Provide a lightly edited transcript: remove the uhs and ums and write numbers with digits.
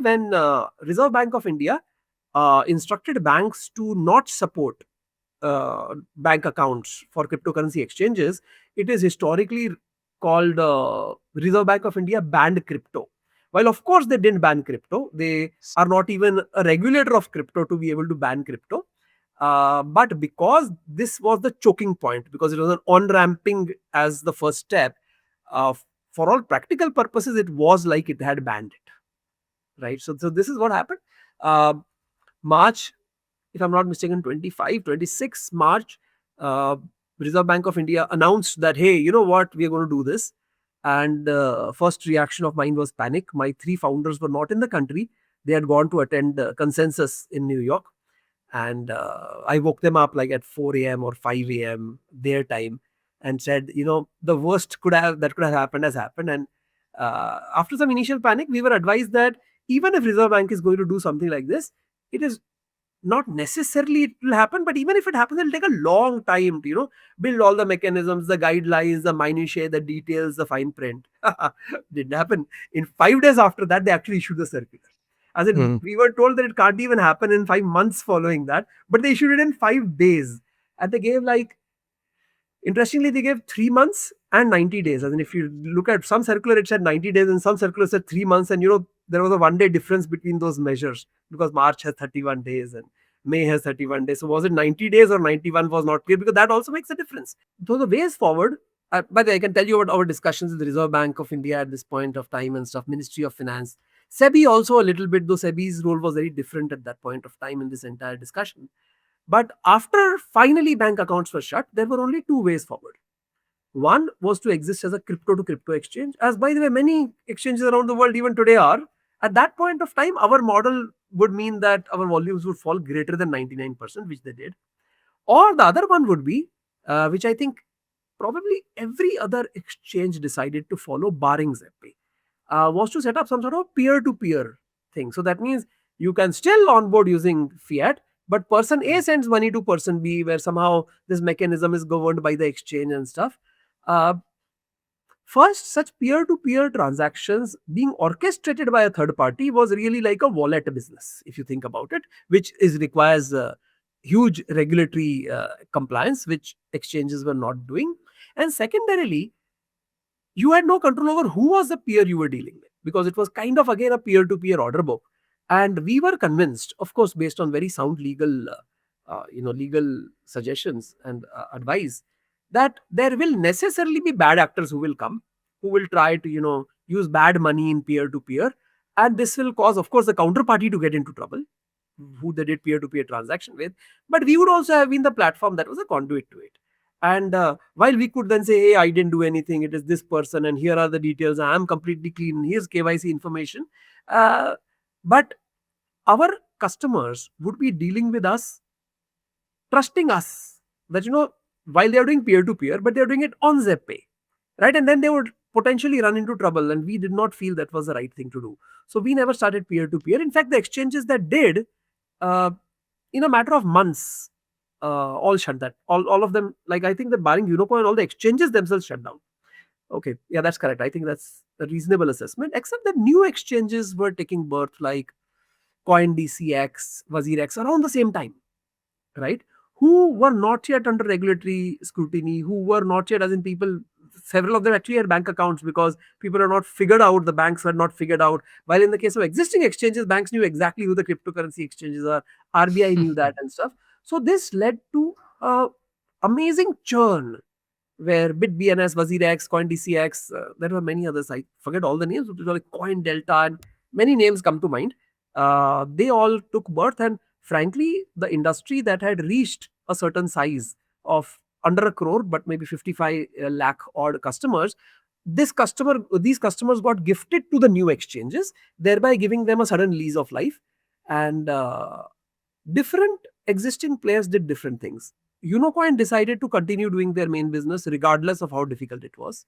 when Reserve Bank of India instructed banks to not support bank accounts for cryptocurrency exchanges, it is historically called Reserve Bank of India banned crypto. While of course they didn't ban crypto, they are not even a regulator of crypto to be able to ban crypto. But because this was the choking point, because it was an on-ramping as the first step, uh, for all practical purposes, it was like it had banned it, right? So this is what happened. Uh, March, if I'm not mistaken, 25, 26 March, uh, Reserve Bank of India announced that, hey, you know what, we are going to do this. And first reaction of mine was panic. My three founders were not in the country. They had gone to attend consensus in New York. And I woke them up like at 4 a.m. or 5 a.m. their time and said, the worst that could have happened has happened. And after some initial panic, we were advised that even if Reserve Bank is going to do something like this, it is not necessarily it will happen, but even if it happens, it'll take a long time to, build all the mechanisms, the guidelines, the minutiae, the details, the fine print. Didn't happen. In 5 days after that, they actually issued the circular. As in, Hmm. we were told that it can't even happen in 5 months following that, but they issued it in 5 days. And they gave interestingly, they gave 3 months and 90 days. As in, if you look at some circular, it said 90 days, and some circular said 3 months. And there was a 1 day difference between those measures because March has 31 days and May has 31 days. So was it 90 days or 91 was not clear, because that also makes a difference. So the ways forward, by the way, I can tell you about our discussions with the Reserve Bank of India at this point of time and stuff, Ministry of Finance. SEBI also a little bit, though SEBI's role was very different at that point of time in this entire discussion. But after finally bank accounts were shut, there were only two ways forward. One was to exist as a crypto to crypto exchange, as by the way, many exchanges around the world even today are. At that point of time, our model would mean that our volumes would fall greater than 99%, which they did. Or the other one would be, which I think probably every other exchange decided to follow, barring Zebpay, was to set up some sort of peer-to-peer thing. So that means you can still onboard using fiat, but person A sends money to person B, where somehow this mechanism is governed by the exchange and stuff. Uh, First, such peer-to-peer transactions being orchestrated by a third party was really like a wallet business, if you think about it, which requires huge regulatory compliance, which exchanges were not doing. And secondarily, you had no control over who was the peer you were dealing with, because it was kind of again a peer-to-peer order book. And we were convinced, of course, based on very sound legal suggestions and advice, that there will necessarily be bad actors who will come, who will try to use bad money in peer-to-peer, and this will cause, of course, the counterparty to get into trouble, who they did peer-to-peer transaction with. But we would also have been the platform that was a conduit to it. And while we could then say, hey, I didn't do anything, it is this person, and here are the details, I am completely clean, here's KYC information. But our customers would be dealing with us, trusting us that, while they are doing peer to peer, but they are doing it on Zebpay, right? And then they would potentially run into trouble, and we did not feel that was the right thing to do. So we never started peer to peer. In fact, the exchanges that did, uh, in a matter of months, all shut that. All of them, like I think that barring Unicoin, all the exchanges themselves shut down. Okay, yeah, that's correct. I think that's a reasonable assessment. Except that new exchanges were taking birth, like CoinDCX, WazirX, around the same time, right? Who were not yet under regulatory scrutiny, who were not yet, as in people, several of them actually had bank accounts because people are not figured out, the banks were not figured out. While in the case of existing exchanges, banks knew exactly who the cryptocurrency exchanges are, RBI knew that and stuff. So this led to amazing churn where BitBNS, WazirX, CoinDCX, there were many others. I forget all the names, but it was like Coin Delta, and many names come to mind. They all took birth, and frankly, the industry that had reached a certain size of under a crore, but maybe 55 lakh odd customers, these customers got gifted to the new exchanges, thereby giving them a sudden lease of life. And different existing players did different things. Unicoin decided to continue doing their main business regardless of how difficult it was.